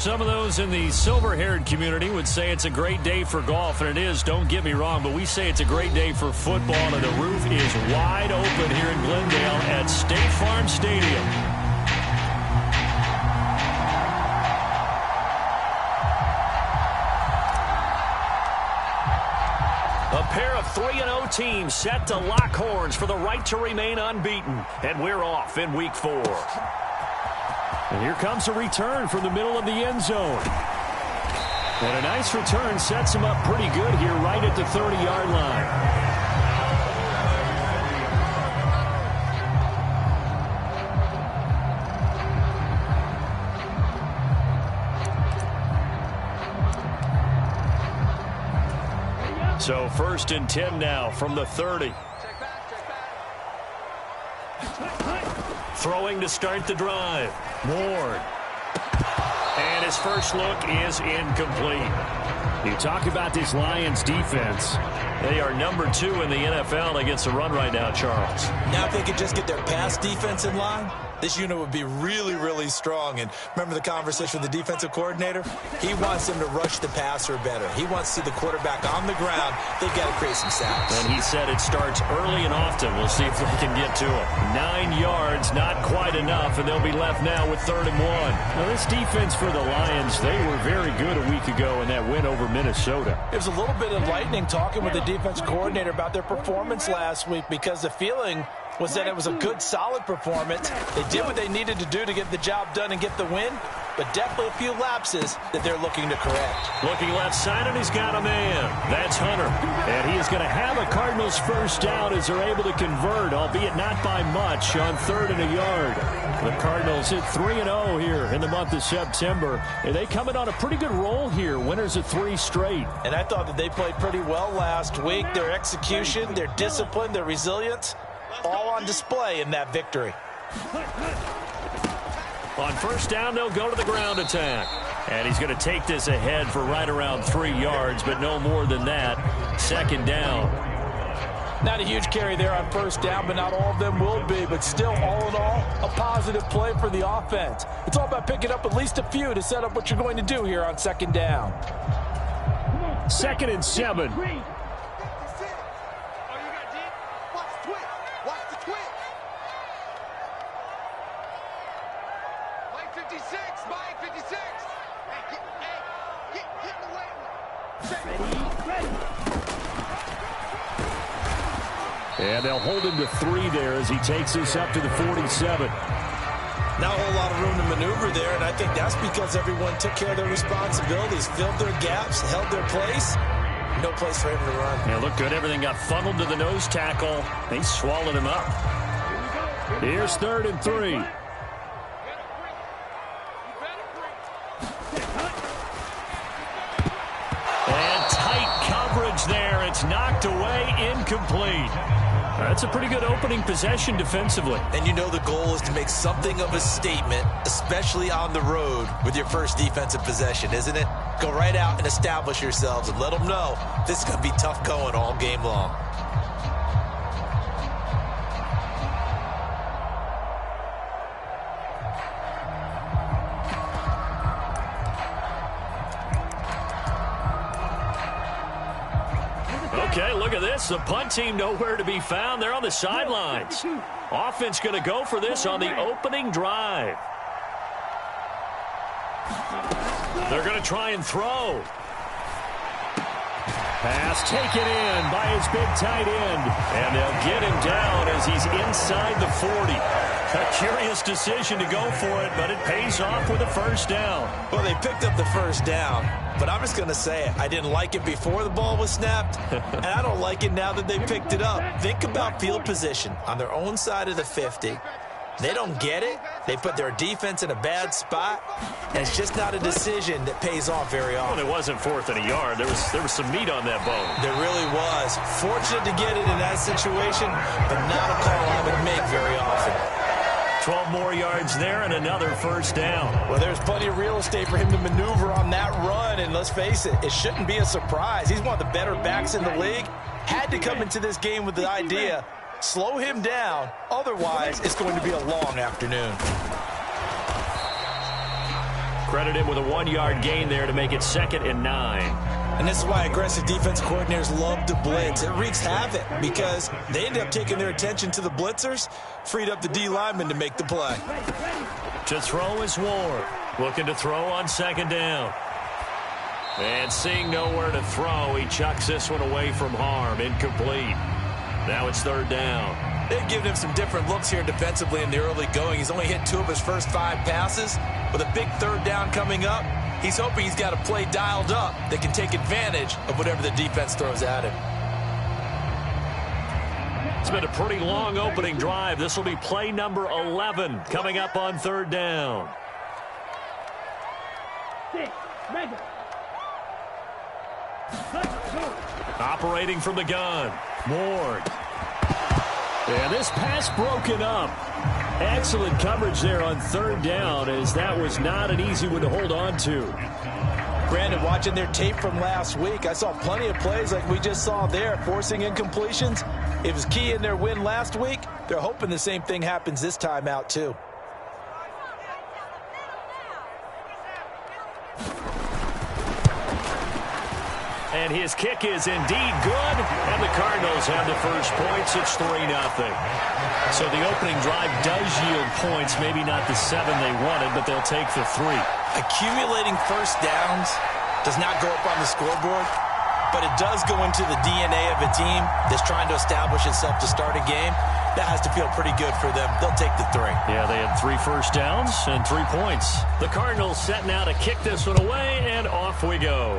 Some of those in the silver-haired community would say it's a great day for golf, and it is, don't get me wrong, but we say it's a great day for football, and the roof is wide open here in Glendale at State Farm Stadium. A pair of 3-0 teams set to lock horns for the right to remain unbeaten, and we're off in Week 4. And here comes a return from the middle of the end zone. And a nice return sets him up pretty good here right at the 30-yard line. So 1st and 10 now from the 30. Throwing to start the drive. Ward. And his first look is incomplete. You talk about this Lions defense. They are number 2 in the NFL against the run right now, Charles. Now if they could just get their pass defense in line, this unit would be really, really strong. And remember the conversation with the defensive coordinator? He wants them to rush the passer better. He wants to see the quarterback on the ground. They've got to create some sacks. And he said it starts early and often. We'll see if they can get to him. 9 yards, not quite enough, and they'll be left now with 3rd and 1. Now this defense for the Lions, they were very good a week ago in that win over Minnesota. It was a little bit enlightening talking with the defense coordinator about their performance last week, because the feeling was that it was a good, solid performance. They did what they needed to do to get the job done and get the win, but definitely a few lapses that they're looking to correct. Looking left side, and he's got a man. That's Hunter. And he is going to have a Cardinals first down as they're able to convert, albeit not by much, on 3rd and a yard. The Cardinals hit 3-0 here in the month of September. And they come in on a pretty good roll here, winners of 3 straight. And I thought that they played pretty well last week. Their execution, their discipline, their resilience, all on display in that victory. On first down, they'll go to the ground attack. And he's going to take this ahead for right around 3 yards, but no more than that. 2nd down. Not a huge carry there on first down, but not all of them will be. But still, all in all, a positive play for the offense. It's all about picking up at least a few to set up what you're going to do here on 2nd down. 2nd and 7. And they'll hold him to 3 there as he takes this up to the 47. Not a whole lot of room to maneuver there, and I think that's because everyone took care of their responsibilities, filled their gaps, held their place. No place for him to run. Yeah, looked good. Everything got funneled to the nose tackle. They swallowed him up. Here's 3rd and 3. And tight coverage there. It's knocked away, incomplete. That's a pretty good opening possession defensively. And you know the goal is to make something of a statement, especially on the road with your first defensive possession, isn't it? Go right out and establish yourselves and let them know this is going to be tough going all game long. Okay, look at this. The punt team nowhere to be found. They're on the sidelines. Offense going to go for this on the opening drive. They're going to try and throw. Pass taken in by his big tight end. And they'll get him down as he's inside the 40. A curious decision to go for it, but it pays off with a first down. Well, they picked up the first down, but I'm just going to say it. I didn't like it before the ball was snapped, and I don't like it now that they picked it up. Think about field position on their own side of the 50. They don't get it. They put their defense in a bad spot, and it's just not a decision that pays off very often. Well, it wasn't 4th and a yard. There was some meat on that bone. There really was. Fortunate to get it in that situation, but not a call I would make very often. 12 more yards there and another first down. Well, there's plenty of real estate for him to maneuver on that run, and let's face it, it shouldn't be a surprise. He's one of the better backs in the league. Had to come into this game with the idea, slow him down, otherwise it's going to be a long afternoon. Credit him with a 1-yard gain there to make it 2nd and 9. And this is why aggressive defense coordinators love to blitz. It wreaks havoc because they end up taking their attention to the blitzers, freed up the D lineman to make the play. To throw is Ward. Looking to throw on 2nd down. And seeing nowhere to throw, he chucks this one away from harm. Incomplete. Now it's 3rd down. They've given him some different looks here defensively in the early going. He's only hit 2 of his first 5 passes. With a big 3rd down coming up, he's hoping he's got a play dialed up that can take advantage of whatever the defense throws at him. It's been a pretty long opening drive. This will be play number 11 coming up on 3rd down. Operating from the gun, Ward. And this pass broken up. Excellent coverage there on 3rd down, as that was not an easy one to hold on to. Brandon, watching their tape from last week, I saw plenty of plays like we just saw there, forcing incompletions. It was key in their win last week. They're hoping the same thing happens this time out, too. And his kick is indeed good, and the Cardinals have the first points. It's 3-0. So the opening drive does yield points, maybe not the 7 they wanted, but they'll take the 3. Accumulating first downs does not go up on the scoreboard, but it does go into the DNA of a team that's trying to establish itself to start a game. That has to feel pretty good for them. They'll take the 3. Yeah, they had 3 first downs and 3 points. The Cardinals setting out to kick this one away, and off we go.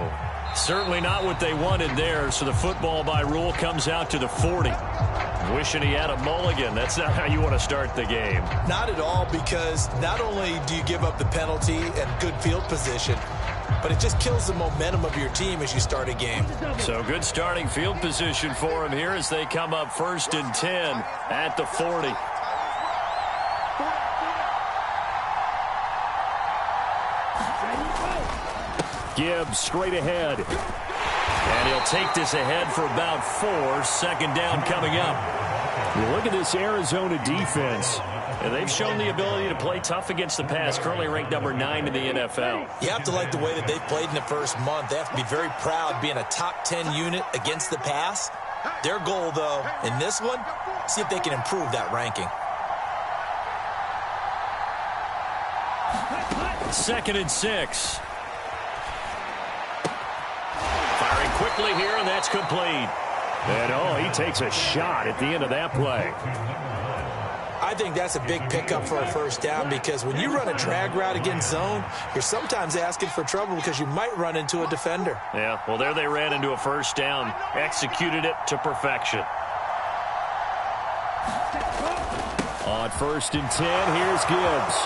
Certainly not what they wanted there, so the football by rule comes out to the 40. Wishing he had a mulligan. That's not how you want to start the game. Not at all, because not only do you give up the penalty and good field position, but it just kills the momentum of your team as you start a game. So good starting field position for him here as they come up 1st and 10 at the 40. Gibbs straight ahead. And he'll take this ahead for about 4. 2nd down coming up. You look at this Arizona defense. And they've shown the ability to play tough against the pass. Currently ranked number 9 in the NFL. You have to like the way that they've played in the first month. They have to be very proud being a top 10 unit against the pass. Their goal, though, in this one, see if they can improve that ranking. 2nd and 6. Firing quickly here, and that's complete. And, he takes a shot at the end of that play. I think that's a big pickup for a first down, because when you run a drag route against zone, you're sometimes asking for trouble because you might run into a defender. Yeah, well, there they ran into a first down. Executed it to perfection. On 1st and 10, here's Gibbs.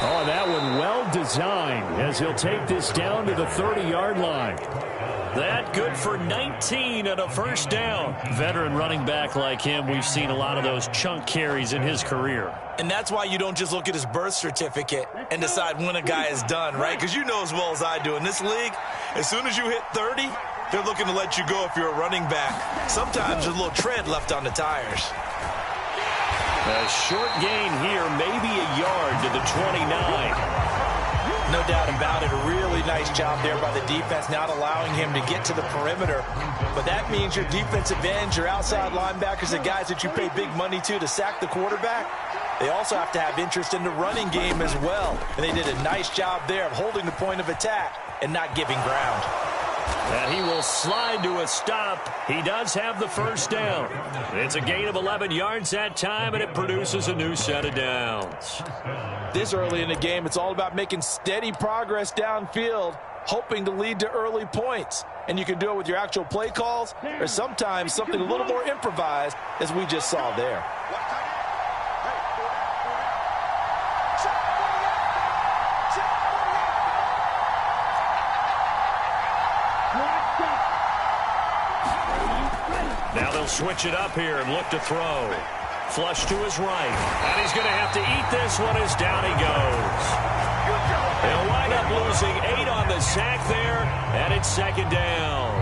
Oh, that one well designed as he'll take this down to the 30-yard line. That good for 19 and a first down. Veteran running back like him, we've seen a lot of those chunk carries in his career. And that's why you don't just look at his birth certificate and decide when a guy is done, right? Because you know as well as I do, in this league, as soon as you hit 30, they're looking to let you go if you're a running back. Sometimes there's a little tread left on the tires. A short gain here, maybe a yard to the 29. No doubt about it. A really nice job there by the defense, not allowing him to get to the perimeter. But that means your defensive ends, your outside linebackers, the guys that you pay big money to sack the quarterback, they also have to have interest in the running game as well. And they did a nice job there of holding the point of attack and not giving ground. And he will slide to a stop. He does have the first down. It's a gain of 11 yards that time, and it produces a new set of downs. This early in the game, it's all about making steady progress downfield, hoping to lead to early points. And you can do it with your actual play calls, or sometimes something a little more improvised, as we just saw there. Now they'll switch it up here and look to throw. Flush to his right. And he's going to have to eat this one as down he goes. They'll wind up losing 8 on the sack there, and it's 2nd down.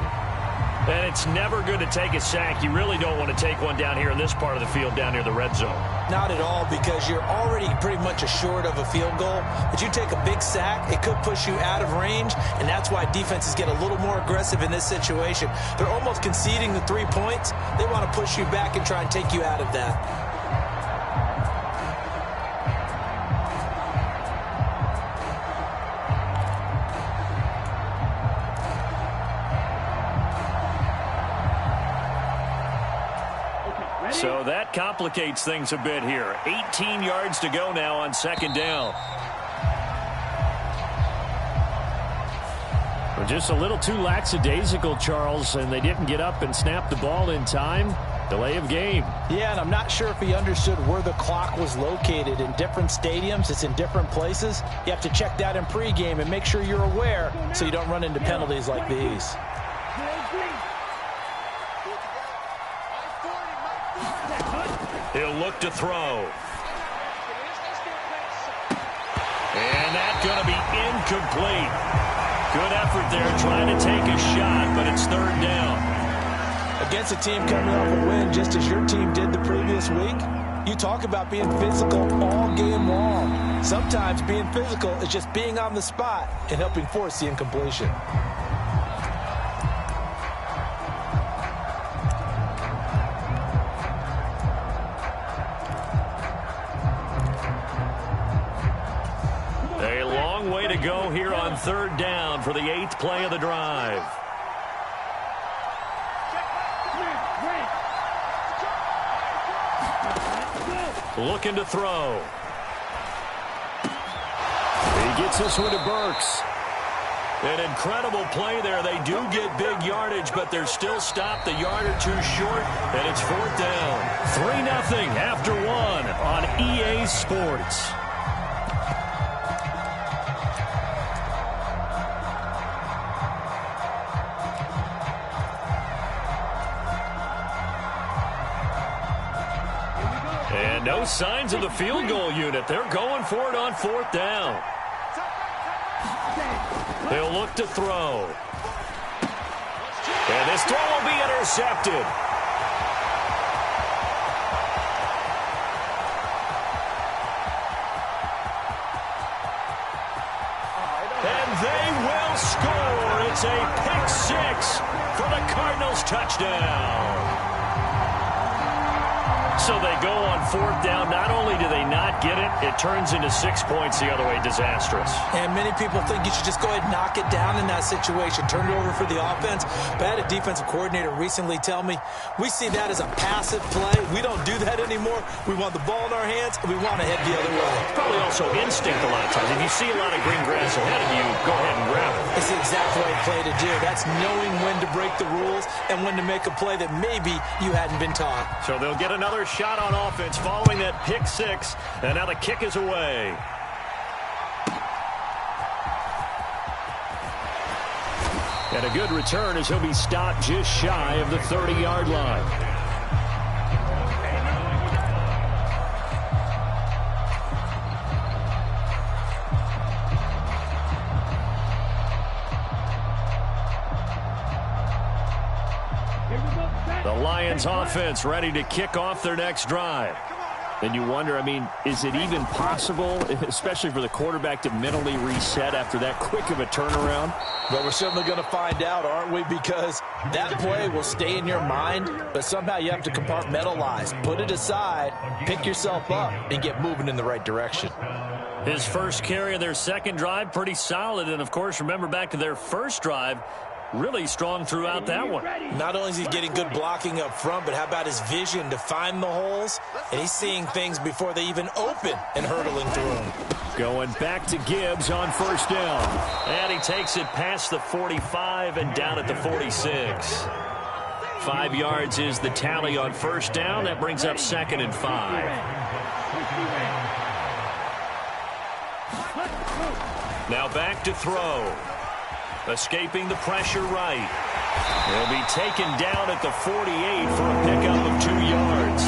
And it's never good to take a sack. You really don't want to take one down here in this part of the field, down near the red zone. Not at all, because you're already pretty much assured of a field goal. But you take a big sack, it could push you out of range, and that's why defenses get a little more aggressive in this situation. They're almost conceding the 3 points. They want to push you back and try and take you out of that. So that complicates things a bit here. 18 yards to go now on second down. We're just a little too lackadaisical, Charles, and they didn't get up and snap the ball in time. Delay of game. Yeah, and I'm not sure if he understood where the clock was located. In different stadiums, it's in different places. You have to check that in pregame and make sure you're aware so you don't run into penalties like these. He'll look to throw. And that's going to be incomplete. Good effort there trying to take a shot, but it's third down. Against a team coming off a win just as your team did the previous week, you talk about being physical all game long. Sometimes being physical is just being on the spot and helping force the incompletion. Go here on third down for the 8th play of the drive. Looking to throw. He gets this one to Burks. An incredible play there. They do get big yardage, but they're still stopped a yard or two short, and it's fourth down. 3-0 after one on EA Sports. And no signs of the field goal unit. They're going for it on fourth down. They'll look to throw. And this throw will be intercepted. And they will score. It's a pick six for the Cardinals touchdown. So they go on fourth down. Not only do they not get it, it turns into 6 points the other way. Disastrous. And many people think you should just go ahead and knock it down in that situation. Turn it over for the offense. But I had a defensive coordinator recently tell me, we see that as a passive play. We don't do that anymore. We want the ball in our hands, and we want to head the other way. Probably also instinct a lot of times. If you see a lot of green grass ahead of you, go ahead and grab it. It's the exact right play to do. That's knowing when to break the rules and when to make a play that maybe you hadn't been taught. So they'll get another shot on offense following that pick six, and now the kick is away. And a good return as he'll be stopped just shy of the 30-yard line. The Lions offense ready to kick off their next drive. And you wonder, I mean, is it even possible, especially for the quarterback, to mentally reset after that quick of a turnaround? Well, we're certainly going to find out, aren't we? Because that play will stay in your mind, but somehow you have to compartmentalize. Put it aside, pick yourself up, and get moving in the right direction. His first carry of their second drive, pretty solid. And, of course, remember back to their first drive, really strong throughout that one. Not only is he getting good blocking up front, but how about his vision to find the holes? And he's seeing things before they even open and hurdling through them. Going back to Gibbs on first down. And he takes it past the 45 and down at the 46. 5 yards is the tally on first down. That brings up 2nd and 5. Now back to throw. Escaping the pressure right. He'll be taken down at the 48 for a pickup of 2 yards.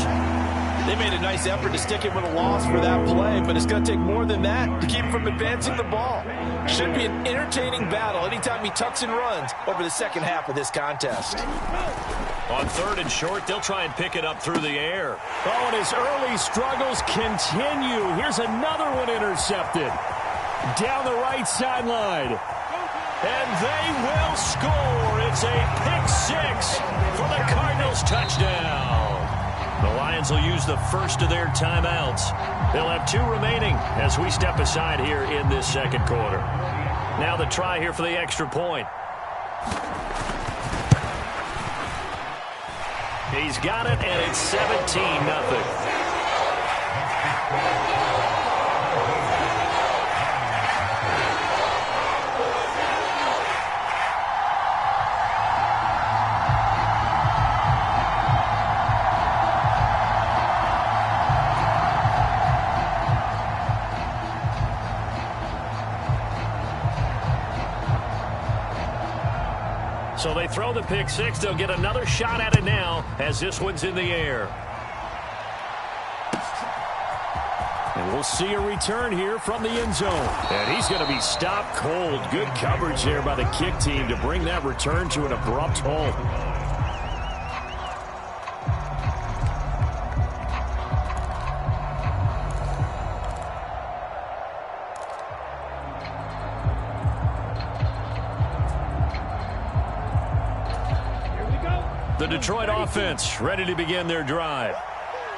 They made a nice effort to stick him with a loss for that play, but it's going to take more than that to keep him from advancing the ball. Should be an entertaining battle anytime he tucks and runs over the second half of this contest. On 3rd and short, they'll try and pick it up through the air. Oh, and his early struggles continue. Here's another one intercepted. Down the right sideline. And they will score. It's a pick 6 for the Cardinals touchdown. The Lions will use the first of their timeouts. They'll have 2 remaining as we step aside here in this second quarter. Now the try here for the extra point. He's got it, and it's 17-0. So they throw the pick 6. They'll get another shot at it now as this one's in the air. And we'll see a return here from the end zone. And he's going to be stopped cold. Good coverage there by the kick team to bring that return to an abrupt halt. The Detroit offense ready to begin their drive.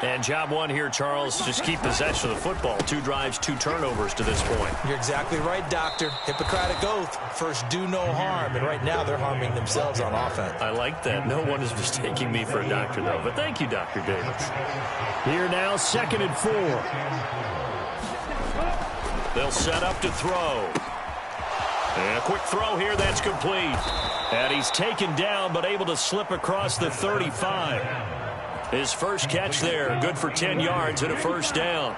And job one here, Charles, just keep possession of the football. 2 drives, 2 turnovers to this point. You're exactly right, Doctor. Hippocratic oath. First, do no harm. And right now, they're harming themselves on offense. I like that. No one is mistaking me for a doctor, though. But thank you, Dr. Davis. Here now, 2nd and 4. They'll set up to throw. And a quick throw here, that's complete. And he's taken down, but able to slip across the 35. His first catch there, good for 10 yards and a first down.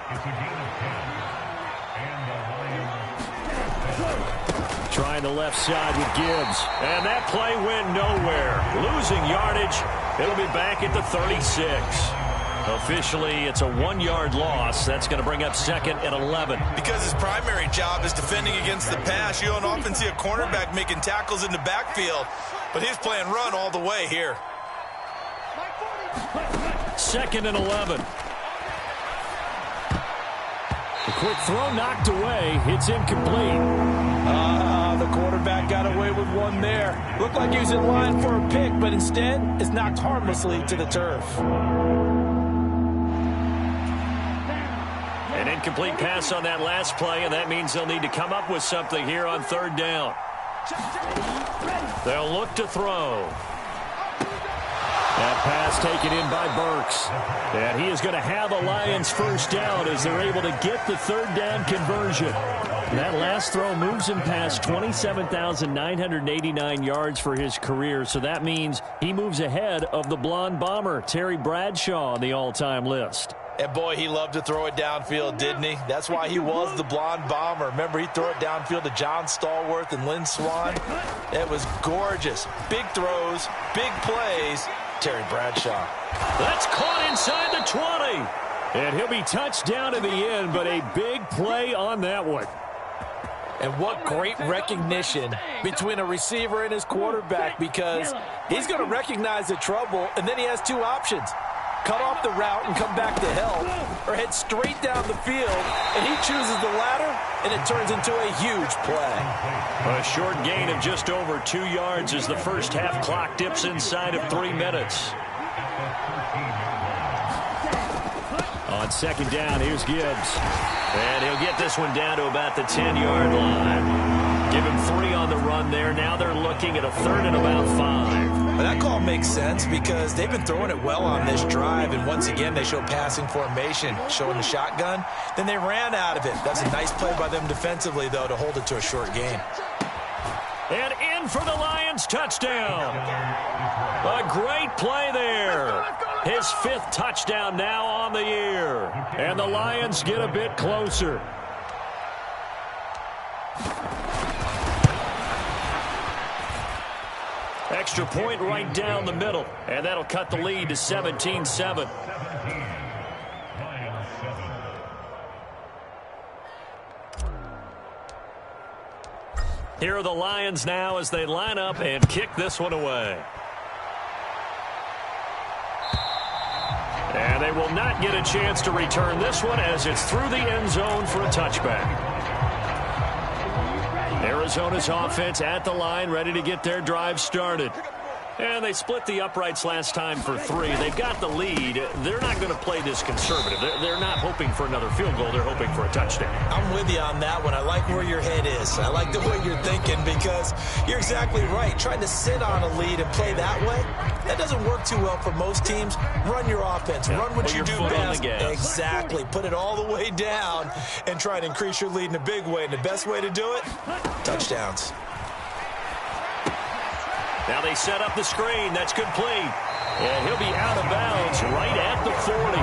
Trying the left side with Gibbs. And that play went nowhere. Losing yardage. It'll be back at the 36. Officially, it's a 1-yard loss. That's going to bring up 2nd and 11. Because his primary job is defending against the pass, you don't often see a cornerback making tackles in the backfield. But he's playing run all the way here. 2nd and 11. The quick throw knocked away. It's incomplete. The quarterback got away with one there. Looked like he was in line for a pick, but instead is knocked harmlessly to the turf. An incomplete pass on that last play, and that means they'll need to come up with something here on 3rd down. They'll look to throw. That pass taken in by Burks. And he is going to have a Lions first down as they're able to get the 3rd down conversion. That last throw moves him past 27,989 yards for his career. So that means he moves ahead of the blonde bomber, Terry Bradshaw, on the all-time list. And boy, he loved to throw it downfield, didn't he? That's why he was the blonde bomber. Remember, he'd throw it downfield to John Stallworth and Lynn Swann. It was gorgeous. Big throws, big plays. Terry Bradshaw. That's caught inside the 20. And he'll be touched down in the end, but a big play on that one. And what great recognition between a receiver and his quarterback, because he's going to recognize the trouble, and then he has 2 options. Cut off the route and come back to help, or head straight down the field, and he chooses the latter, and it turns into a huge play. A short gain of just over 2 yards as the first half clock dips inside of 3 minutes. On 2nd down, here's Gibbs. And he'll get this one down to about the 10-yard line. Give him 3 on the run there. Now they're looking at a 3rd and about 5. But that call makes sense because they've been throwing it well on this drive, and once again they show passing formation, showing the shotgun. Then they ran out of it. That's a nice play by them defensively, though, to hold it to a short gain. And in for the Lions touchdown. A great play there. His 5th touchdown now on the year. And the Lions get a bit closer. Extra point right down the middle. And that'll cut the lead to 17-7. Here are the Lions now as they line up and kick this one away. And they will not get a chance to return this one as it's through the end zone for a touchback. Arizona's offense at the line, ready to get their drive started. And they split the uprights last time for 3. They've got the lead. They're not going to play this conservative. They're not hoping for another field goal. They're hoping for a touchdown. I'm with you on that one. I like where your head is. I like the way you're thinking because you're exactly right. Trying to sit on a lead and play that way, that doesn't work too well for most teams. Run your offense. Run what you do best. Exactly. Put it all the way down and try to increase your lead in a big way. And the best way to do it, touchdowns. Now they set up the screen. That's complete. And he'll be out of bounds right at the 40.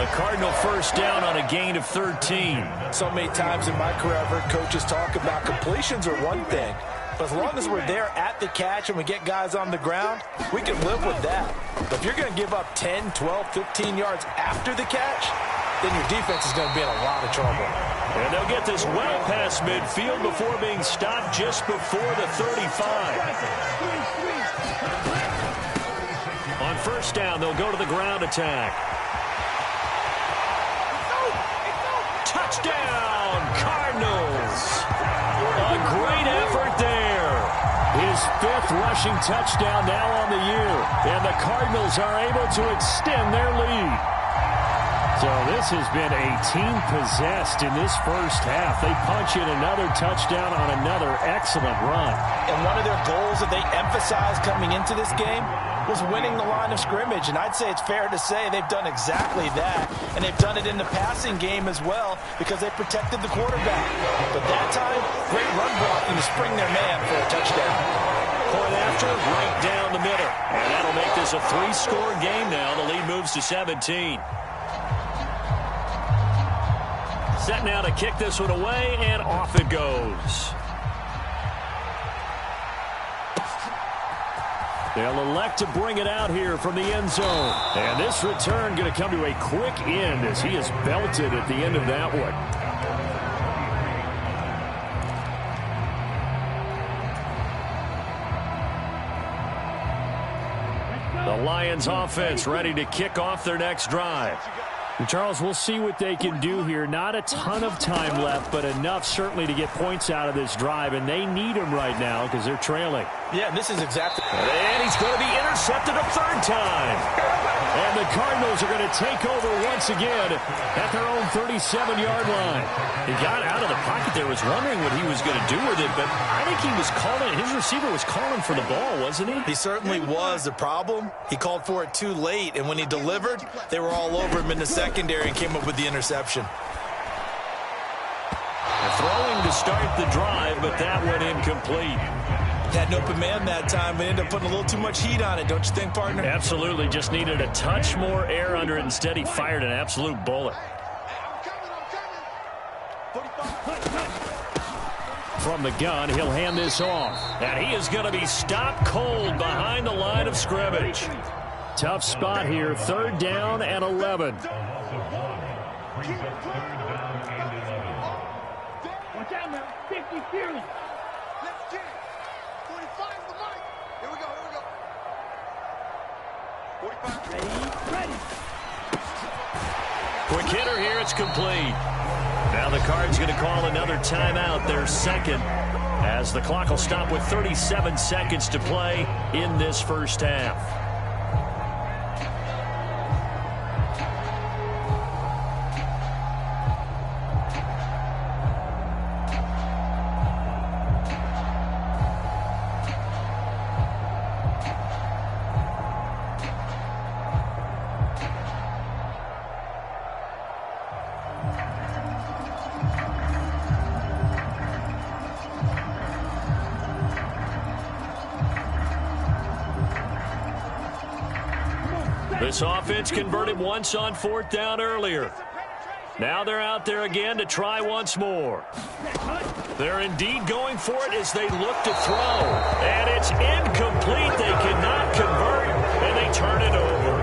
A Cardinal first down on a gain of 13. So many times in my career, I've heard coaches talk about completions are one thing. But as long as we're there at the catch and we get guys on the ground, we can live with that. But if you're going to give up 10, 12, 15 yards after the catch, then your defense is going to be in a lot of trouble. And they'll get this well past midfield before being stopped just before the 35. On first down, they'll go to the ground attack. Touchdown, Cardinals. A great effort there. His 5th rushing touchdown now on the year. And the Cardinals are able to extend their lead. So this has been a team possessed in this first half. They punch in another touchdown on another excellent run. And one of their goals that they emphasized coming into this game was winning the line of scrimmage. And I'd say it's fair to say they've done exactly that. And they've done it in the passing game as well because they protected the quarterback. But that time, great run blocking to spring their man for a touchdown. Point after, right down the middle. And that'll make this a 3-score game now. The lead moves to 17. Set now to kick this one away, and off it goes. They'll elect to bring it out here from the end zone. And this return going to come to a quick end as he is belted at the end of that one. The Lions offense ready to kick off their next drive. And Charles, we'll see what they can do here. Not a ton of time left, but enough certainly to get points out of this drive, and they need them right now because they're trailing. Yeah, this is exactly. And he's going to be intercepted a 3rd time. And the Cardinals are going to take over once again at their own 37-yard line. He got out of the pocket there, was wondering what he was going to do with it, but I think he was calling, his receiver was calling for the ball, wasn't he? He certainly was. The problem, he called for it too late, and when he delivered, they were all over him in the secondary and came up with the interception. Throwing to start the drive, but that one incomplete. Had an open man that time, but ended up putting a little too much heat on it, don't you think, partner? Absolutely. Just needed a touch more air under it. Instead, he fired an absolute bullet. From the gun, he'll hand this off. And he is going to be stopped cold behind the line of scrimmage. Tough spot here. 3rd down and 11. Watch out now. 50 fearless. Let's get it. 45 the mic. Here we go. 45. Ready. Quick hitter here. It's complete. Now the Cards going to call another timeout, their 2nd, as the clock will stop with 37 seconds to play in this first half. This offense converted once on 4th down earlier. Now they're out there again to try once more. They're indeed going for it as they look to throw. And it's incomplete. They cannot convert, and they turn it over.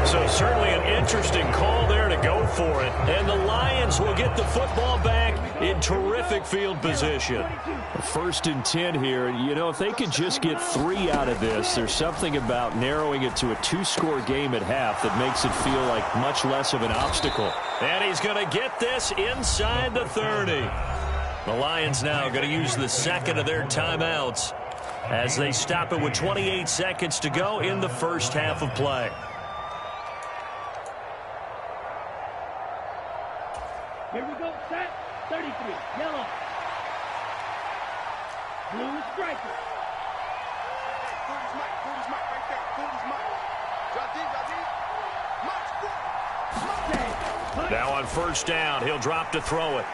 So certainly an interesting call there to go for it. And the Lions will get the football back in terrific field position. 1st and 10 here. You know, if they could just get 3 out of this, there's something about narrowing it to a 2-score game at half that makes it feel like much less of an obstacle. And he's going to get this inside the 30. The Lions now going to use the second of their timeouts as they stop it with 28 seconds to go in the first half of play. Here we go, set. 33, yellow. Blue is striker. Now on 1st down, he'll drop to throw it.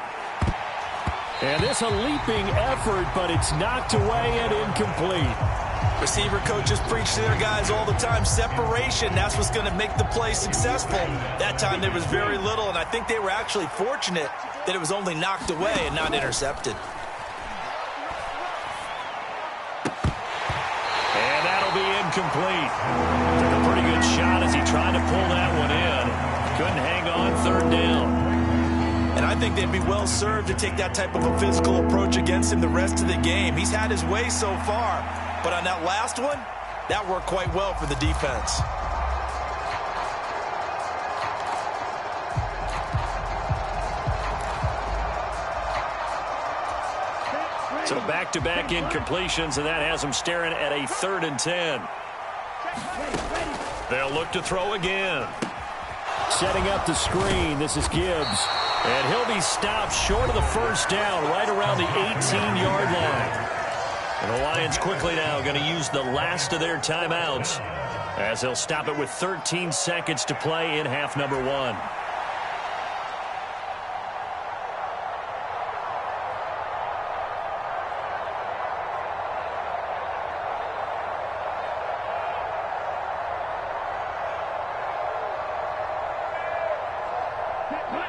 And this a leaping effort, but it's knocked away and incomplete. Receiver coaches preach to their guys all the time. Separation, that's what's going to make the play successful. That time there was very little, and I think they were actually fortunate that it was only knocked away and not intercepted. And that'll be incomplete. Took a pretty good shot as he tried to pull that one in. Couldn't hang on 3rd down. And I think they'd be well served to take that type of a physical approach against him the rest of the game. He's had his way so far, but on that last one, that worked quite well for the defense. So back-to-back incompletions, and that has them staring at a 3rd and 10. They'll look to throw again. Setting up the screen, this is Gibbs. And he'll be stopped short of the 1st down, right around the 18-yard line. And the Lions quickly now going to use the last of their timeouts as they'll stop it with 13 seconds to play in half number 1.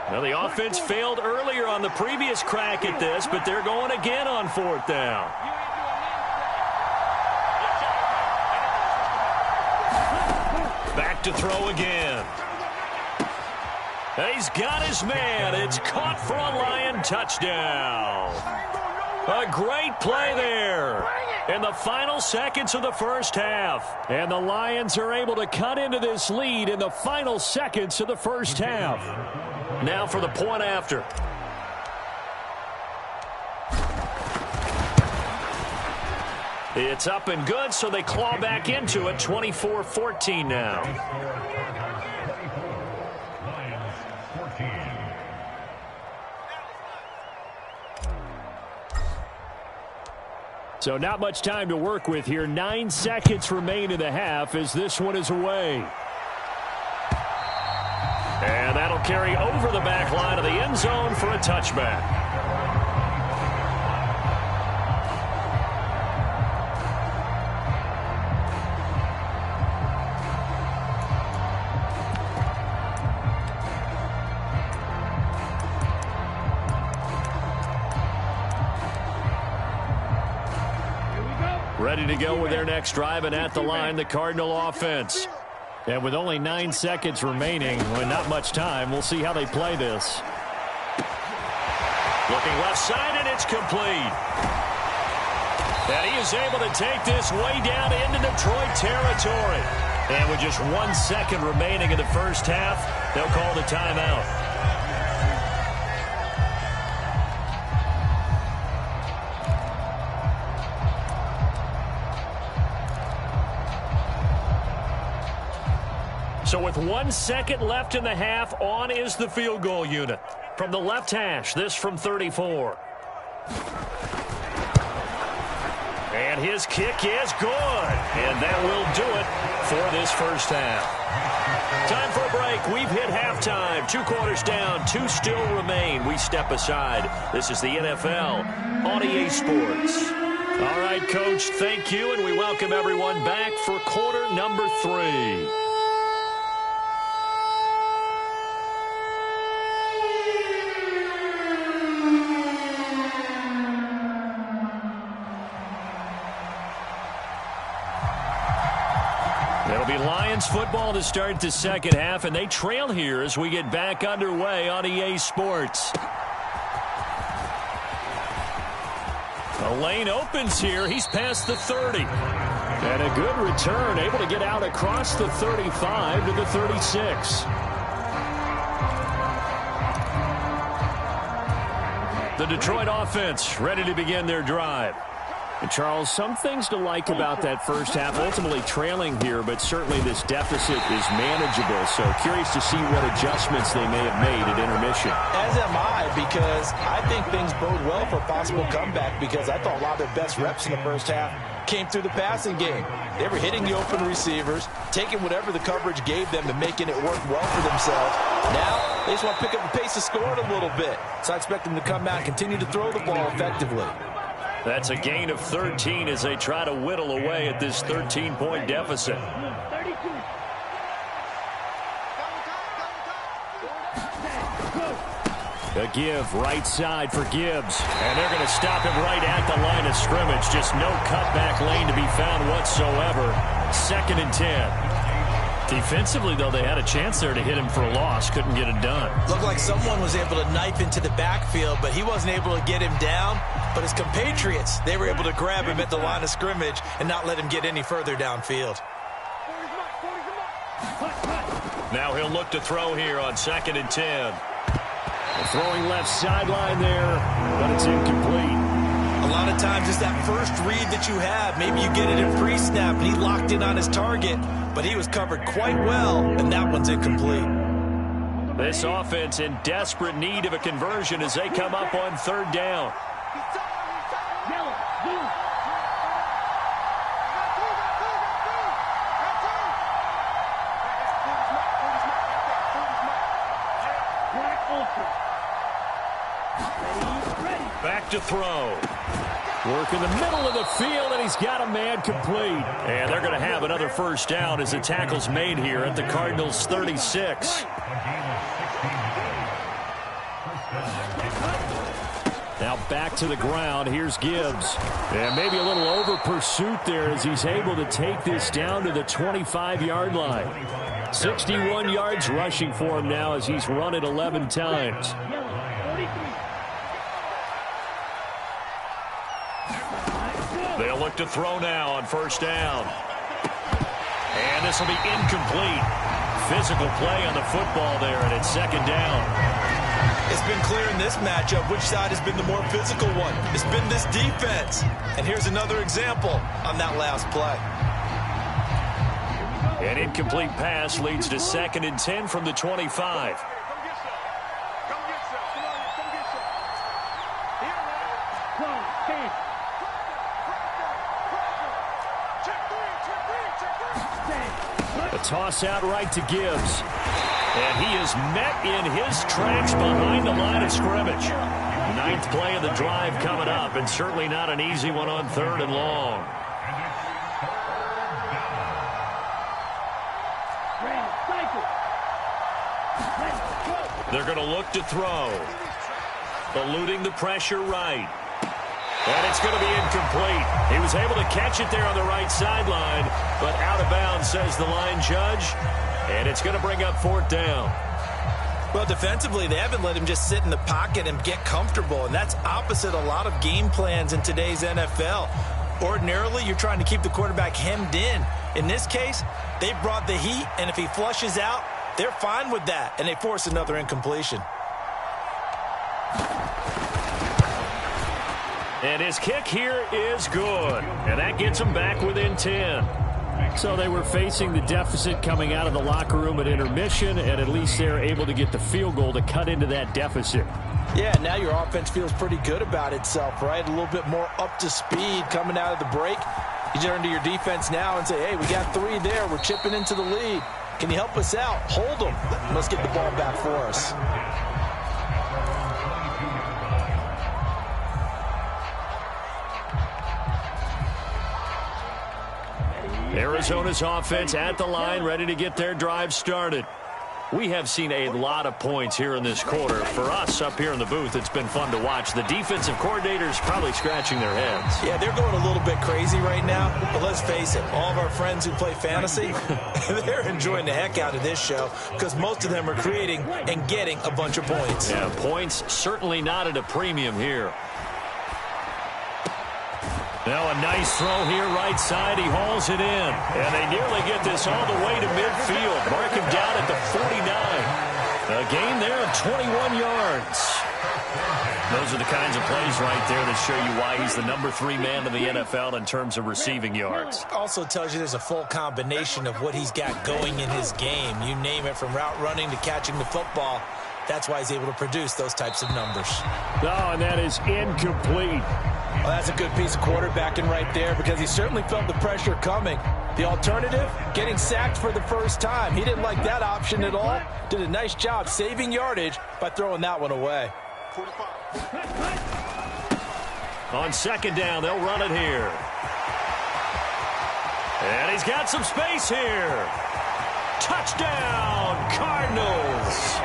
Now, the offense failed earlier on the previous crack at this, but they're going again on 4th down. Back to throw again. He's got his man. It's caught for a Lion touchdown. A great play there in the final seconds of the first half. And the Lions are able to cut into this lead in the final seconds of the first half. Now for the point after. It's up and good, so they claw back into it. 24-14 now. So not much time to work with here. 9 seconds remain in the half as this one is away. And that'll carry over the back line of the end zone for a touchback. Ready to go with their next drive, and at the line, the Cardinal offense. And with only 9 seconds remaining, well, not much time, we'll see how they play this. Looking left side, and it's complete. And he is able to take this way down into Detroit territory. And with just 1 second remaining in the first half, they'll call the timeout. So with 1 second left in the half, on is the field goal unit. From the left hash, this from 34. And his kick is good. And that will do it for this first half. Time for a break. We've hit halftime. 2 quarters down, 2 still remain. We step aside. This is the NFL on EA Sports. All right, Coach, thank you, and we welcome everyone back for quarter number 3. It's football to start the second half, and they trail here as we get back underway on EA Sports. The lane opens here. He's past the 30. And a good return, able to get out across the 35 to the 36. The Detroit offense ready to begin their drive. And Charles, some things to like about that first half. Ultimately trailing here, but certainly this deficit is manageable. So curious to see what adjustments they may have made at intermission. As am I, because I think things bode well for a possible comeback, because I thought a lot of their best reps in the first half came through the passing game. They were hitting the open receivers, taking whatever the coverage gave them and making it work well for themselves. Now, they just want to pick up the pace of scoring a little bit. So I expect them to come out and continue to throw the ball effectively. That's a gain of 13 as they try to whittle away at this 13-point deficit. 32. A give right side for Gibbs. And they're going to stop him right at the line of scrimmage. Just no cutback lane to be found whatsoever. 2nd and 10. Defensively, though, they had a chance there to hit him for a loss. Couldn't get it done. Looked like someone was able to knife into the backfield, but he wasn't able to get him down. But his compatriots, they were able to grab him at the line of scrimmage and not let him get any further downfield. Now he'll look to throw here on 2nd and 10. Throwing left sideline there, but it's incomplete. A lot of times it's that first read that you have. Maybe you get it in pre-snap and he locked in on his target, but he was covered quite well, and that one's incomplete. This offense in desperate need of a conversion as they come up on 3rd down. Back to throw. Work in the middle of the field, and he's got a man complete. And they're going to have another first down as the tackle's made here at the Cardinals' 36. Now back to the ground. Here's Gibbs. And maybe a little over pursuit there as he's able to take this down to the 25-yard line. 61 yards rushing for him now as he's run it 11 times. They'll look to throw now on 1st down. And this will be incomplete. Physical play on the football there, and it's 2nd down. It's been clear in this matchup which side has been the more physical one. It's been this defense. And here's another example on that last play. An incomplete pass leads to 2nd and 10 from the 25. A toss out right to Gibbs. And he is met in his tracks behind the line of scrimmage. 9th play of the drive coming up, and certainly not an easy one on 3rd and long. They're going to look to throw. Eluding the pressure right. And it's going to be incomplete. He was able to catch it there on the right sideline, but out of bounds, says the line judge. And it's going to bring up 4th down. Well, defensively, they haven't let him just sit in the pocket and get comfortable, and that's opposite a lot of game plans in today's NFL. Ordinarily, you're trying to keep the quarterback hemmed in. In this case, they brought the heat, and if he flushes out, they're fine with that, and they force another incompletion. And his kick here is good. And that gets him back within 10. So they were facing the deficit coming out of the locker room at intermission, and at least they're able to get the field goal to cut into that deficit. Yeah, now your offense feels pretty good about itself, right? A little bit more up to speed coming out of the break. You turn to your defense now and say, hey, we got 3 there. We're chipping into the lead. Can you help us out? Hold them. Let's get the ball back for us. Arizona's offense at the line, ready to get their drive started. We have seen a lot of points here in this quarter. For us up here in the booth, it's been fun to watch. The defensive coordinators probably scratching their heads. Yeah, they're going a little bit crazy right now. But let's face it, all of our friends who play fantasy, they're enjoying the heck out of this show because most of them are creating and getting a bunch of points. Yeah, points certainly not at a premium here. Now a nice throw here right side. He hauls it in. And they nearly get this all the way to midfield. Mark him down at the 49. A gain there of 21 yards. Those are the kinds of plays right there that show you why he's the #3 man in the NFL in terms of receiving yards. Also tells you there's a full combination of what he's got going in his game. You name it, from route running to catching the football. That's why he's able to produce those types of numbers. Oh, and that is incomplete. Well, that's a good piece of quarterbacking right there because he certainly felt the pressure coming. The alternative, getting sacked for the first time. He didn't like that option at all. Did a nice job saving yardage by throwing that one away. On second down, they'll run it here. And he's got some space here. Touchdown, Cardinals.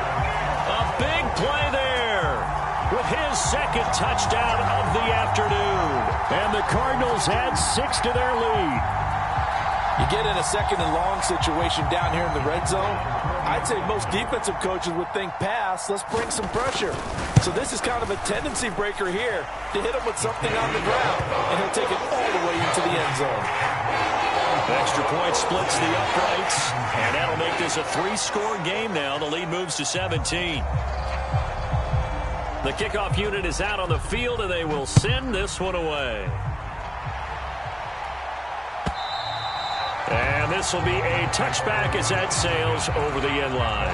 A big play there with his second touchdown of the afternoon. And the Cardinals add 6 to their lead. You get in a second and long situation down here in the red zone, I'd say most defensive coaches would think pass, let's bring some pressure. So this is kind of a tendency breaker here to hit him with something on the ground, and he'll take it all the way into the end zone. Extra point splits the uprights, and that'll make this a 3-score game now. The lead moves to 17. The kickoff unit is out on the field, and they will send this one away. And this will be a touchback as that sails over the end line.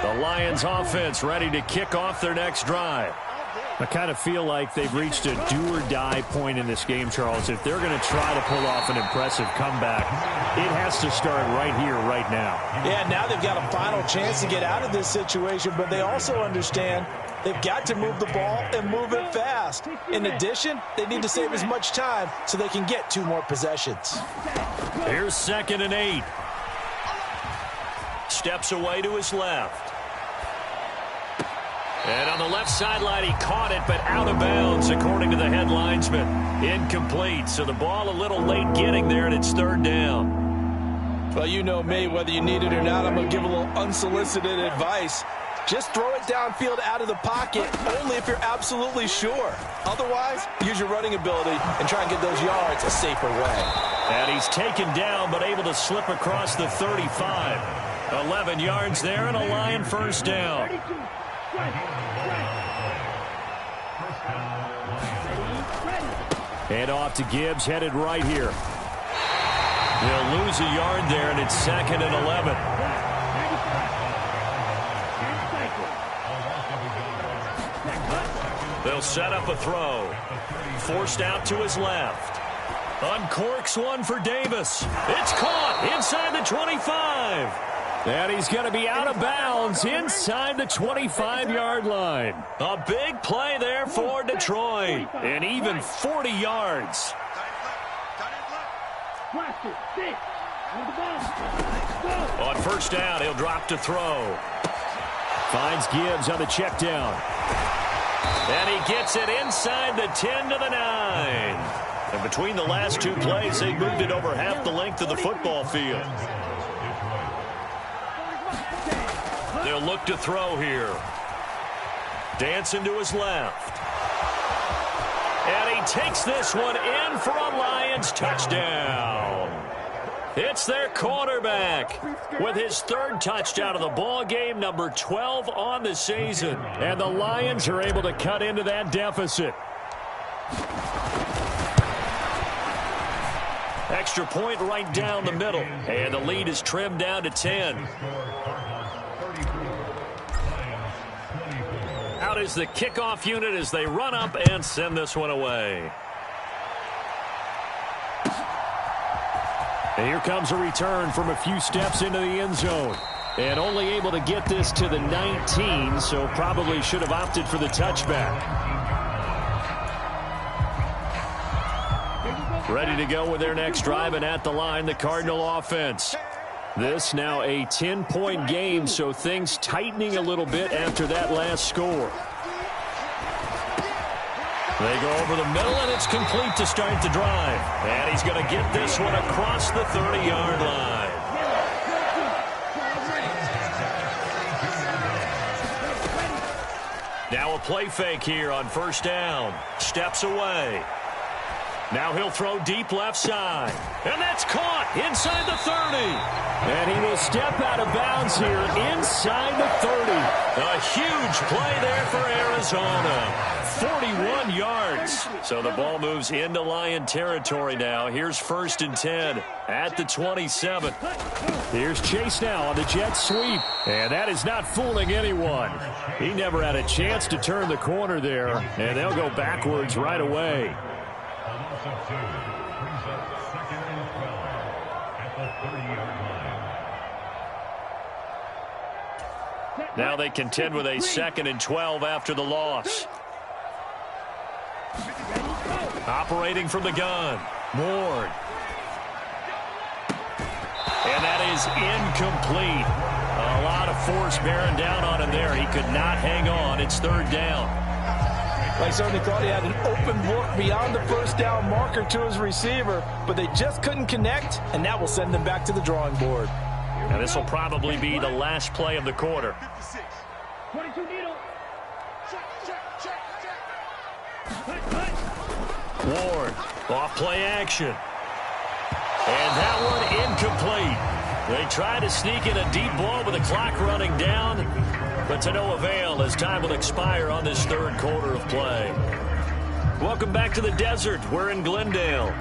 The Lions offense ready to kick off their next drive. I kind of feel like they've reached a do-or-die point in this game, Charles. If they're going to try to pull off an impressive comeback, it has to start right here, right now. Yeah, now they've got a final chance to get out of this situation, but they also understand they've got to move the ball and move it fast. In addition, they need to save as much time so they can get 2 more possessions. Here's 2nd and 8. Steps away to his left. And on the left sideline, he caught it, but out of bounds, according to the head linesman. Incomplete, so the ball a little late getting there, and it's 3rd down. Well, you know me, whether you need it or not, I'm going to give a little unsolicited advice. Just throw it downfield out of the pocket, only if you're absolutely sure. Otherwise, use your running ability and try and get those yards a safer way. And he's taken down, but able to slip across the 35. 11 yards there, and a Lion first down. Head off to Gibbs, headed right here. They'll lose a yard there, and it's 2nd and 11. They'll set up a throw. Forced out to his left. Uncorks one for Davis. It's caught inside the 25. And he's going to be out of bounds inside the 25-yard line. A big play there for Detroit. And even 40 yards. On first down, he'll drop to throw. Finds Gibbs on the check down. And he gets it inside the 10 to the 9. And between the last 2 plays, they moved it over half the length of the football field. They'll look to throw here. Dancing to his left. And he takes this one in for a Lions touchdown. It's their quarterback with his 3rd touchdown of the ball game, number 12 on the season. And the Lions are able to cut into that deficit. Extra point right down the middle. And the lead is trimmed down to 10. Out is the kickoff unit as they run up and send this one away. And here comes a return from a few steps into the end zone. And only able to get this to the 19, so probably should have opted for the touchback. Ready to go with their next drive, and at the line, the Cardinal offense. This now a 10-point game, so things tightening a little bit after that last score. They go over the middle, and it's complete to start the drive. And he's going to get this one across the 30-yard line. Now a play fake here on first down. Steps away. Now he'll throw deep left side. And that's caught inside the 30. And he will step out of bounds here inside the 30. A huge play there for Arizona. 41 yards. So the ball moves into Lion territory now. Here's 1st and 10 at the 27. Here's Chase now on the jet sweep. And that is not fooling anyone. He never had a chance to turn the corner there. And they'll go backwards right away. Now they contend with a 2nd and 12 after the loss. Operating from the gun, Ward. And that is incomplete. A lot of force bearing down on him there. He could not hang on. It's 3rd down. I certainly thought he had an open look beyond the first down marker to his receiver, but they just couldn't connect, and that will send them back to the drawing board. And this will probably be the last play of the quarter. 22 needle. Ward, off play action. And that one incomplete. They try to sneak in a deep ball with the clock running down, but to no avail as time will expire on this 3rd quarter of play. Welcome back to the desert. We're in Glendale.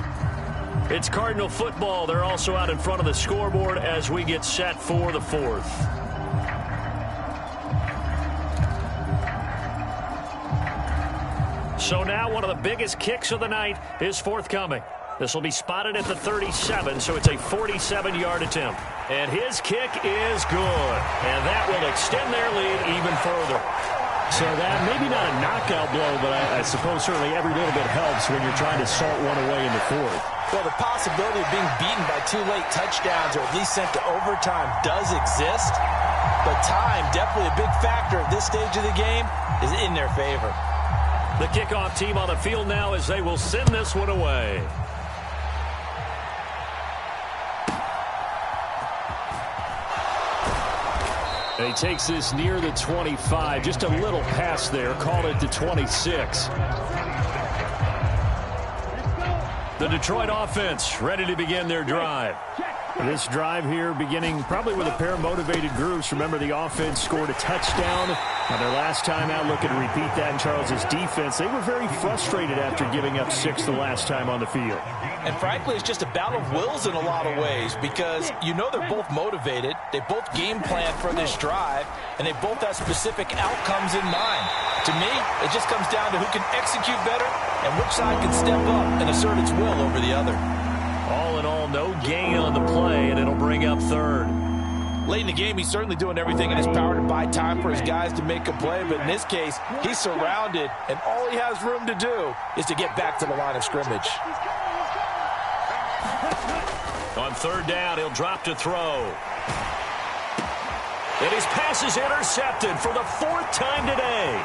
It's Cardinal football. They're also out in front of the scoreboard as we get set for the 4th. So now one of the biggest kicks of the night is forthcoming. This will be spotted at the 37, so it's a 47-yard attempt. And his kick is good. And that will extend their lead even further. So that maybe not a knockout blow, but I suppose certainly every little bit helps when you're trying to salt one away in the 4th. Well, the possibility of being beaten by 2 late touchdowns or at least sent to overtime does exist. But time, definitely a big factor at this stage of the game, is in their favor. The kickoff team on the field now as they will send this one away. And he takes this near the 25. Just a little pass there. Called it the 26. The Detroit offense ready to begin their drive. This drive here beginning probably with a pair of motivated groups. Remember, the offense scored a touchdown on their last time out. Looking to repeat that in Charles's defense. They were very frustrated after giving up 6 the last time on the field. And frankly, it's just a battle of wills in a lot of ways because you know they're both motivated. They both game plan for this drive, and they both have specific outcomes in mind. To me, it just comes down to who can execute better and which side can step up and assert its will over the other. All in all, no gain on the play, and it'll bring up 3rd. Late in the game, he's certainly doing everything in his power to buy time for his guys to make a play, but in this case, he's surrounded, and all he has room to do is to get back to the line of scrimmage. On 3rd down, he'll drop to throw. And his pass is intercepted for the 4th time today.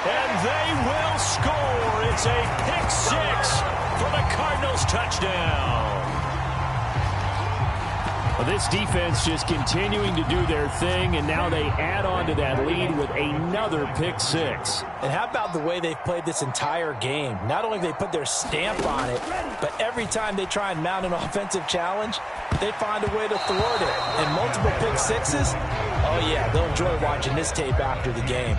And they will score. It's a pick 6 for the Cardinals touchdown. Well, this defense just continuing to do their thing, and now they add on to that lead with another pick 6. And how about the way they've played this entire game? Not only have they put their stamp on it, but every time they try and mount an offensive challenge, they find a way to thwart it. And multiple pick 6s, oh yeah, they'll enjoy watching this tape after the game.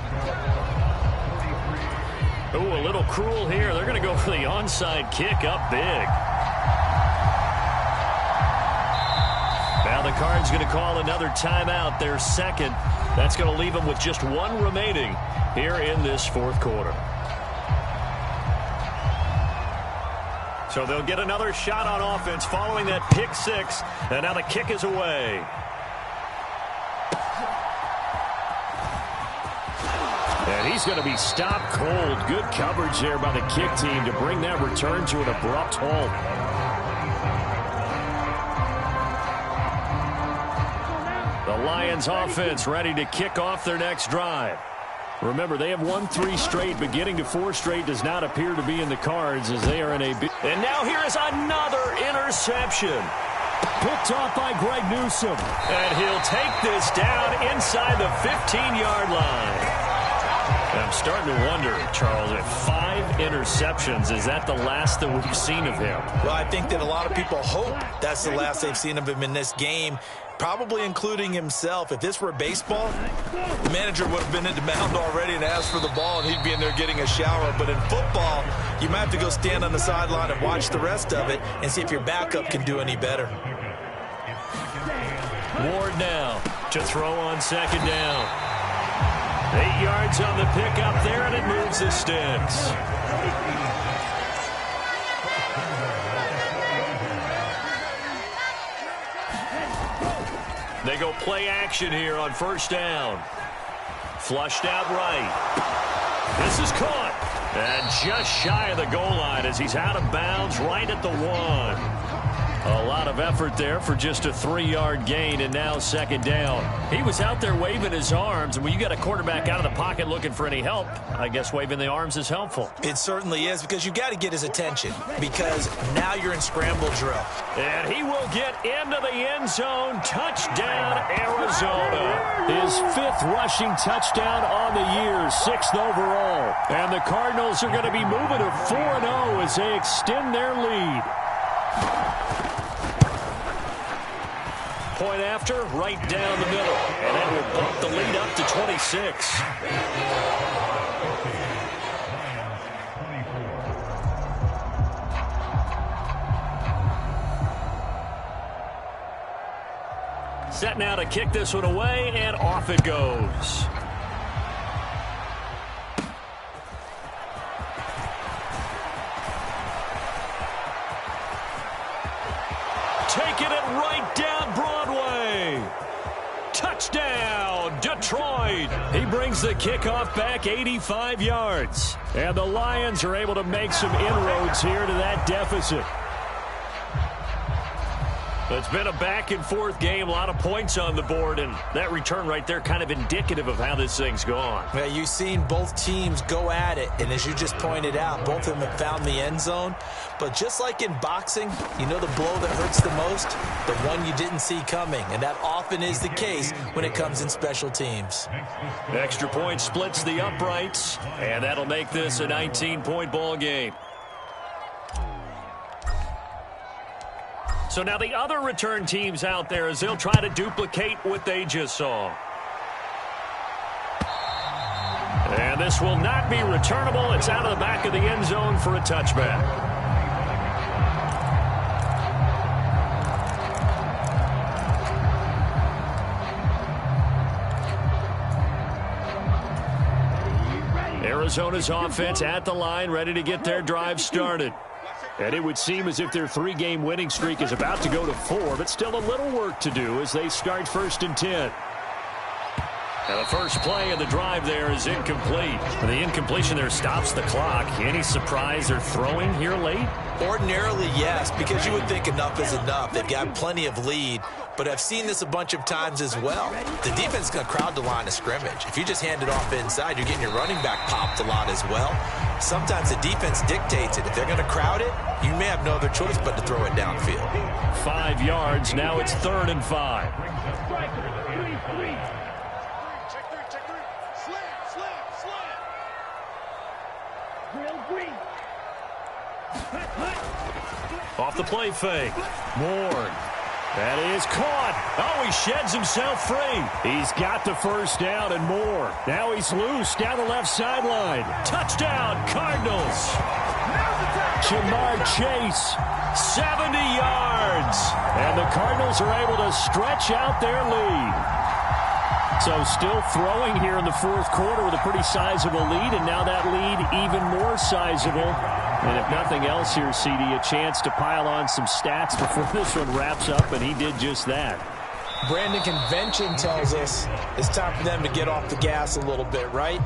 Ooh, a little cruel here. They're going to go for the onside kick up big. Now the Cards going to call another timeout, their 2nd. That's going to leave them with just 1 remaining here in this 4th quarter. So they'll get another shot on offense following that pick six. And now the kick is away. And he's going to be stopped cold. Good coverage there by the kick team to bring that return to an abrupt halt. The Lions offense ready to kick off their next drive. Remember, they have won 3 straight, but getting to 4 straight does not appear to be in the cards as they are in a big... And now here is another interception. Picked off by Greg Newsome. And he'll take this down inside the 15-yard line. I'm starting to wonder, Charles, if 5 interceptions, is that the last that we've seen of him? Well, I think that a lot of people hope that's the last they've seen of him in this game, probably including himself. If this were baseball, the manager would have been at the mound already and asked for the ball, and he'd be in there getting a shower. But in football, you might have to go stand on the sideline and watch the rest of it and see if your backup can do any better. Ward now to throw on second down. 8 yards on the pickup there, and it moves the sticks. They go play action here on first down. Flushed out right. This is caught. And just shy of the goal line as he's out of bounds right at the 1. A lot of effort there for just a 3-yard gain, and now second down. He was out there waving his arms, and when you got a quarterback out of the pocket looking for any help, I guess waving the arms is helpful. It certainly is, because you've got to get his attention, because now you're in scramble drill. And he will get into the end zone. Touchdown, Arizona. His 5th rushing touchdown on the year, 6th overall. And the Cardinals are going to be moving to 4-0 as they extend their lead. Point after, right down the middle. And that will bump the lead up to 26. Set now to kick this one away, and off it goes. Taking it right down Broadway. Touchdown, Detroit. He brings the kickoff back 85 yards. And the Lions are able to make some inroads here to that deficit. It's been a back-and-forth game, a lot of points on the board, and that return right there kind of indicative of how this thing's gone. Yeah, you've seen both teams go at it, and as you just pointed out, both of them have found the end zone. But just like in boxing, you know the blow that hurts the most? The one you didn't see coming, and that often is the case when it comes in special teams. Extra point splits the uprights, and that'll make this a 19-point ball game. So now the other return teams out there as they'll try to duplicate what they just saw. And this will not be returnable. It's out of the back of the end zone for a touchback. Arizona's offense at the line, ready to get their drive started. And it would seem as if their 3-game winning streak is about to go to 4, but still a little work to do as they start 1st and 10. And the first play of the drive there is incomplete. The incompletion there stops the clock. Any surprise they're throwing here late? Ordinarily, yes, because you would think enough is enough. They've got plenty of lead, but I've seen this a bunch of times as well. The defense is going to crowd the line of scrimmage. If you just hand it off inside, you're getting your running back popped a lot as well. Sometimes the defense dictates it. If they're going to crowd it, you may have no other choice but to throw it downfield. 5 yards. Now it's 3rd and 5. Off the play fake. Ward. That is caught. Oh, he sheds himself free. He's got the first down and more. Now he's loose down the left sideline. Touchdown, Cardinals. Jamar Chase, 70 yards. And the Cardinals are able to stretch out their lead. So still throwing here in the 4th quarter with a pretty sizable lead, and now that lead even more sizable And if nothing else here, CD, a chance to pile on some stats before this one wraps up, and he did just that. Brandon, convention tells us it's time for them to get off the gas a little bit, right?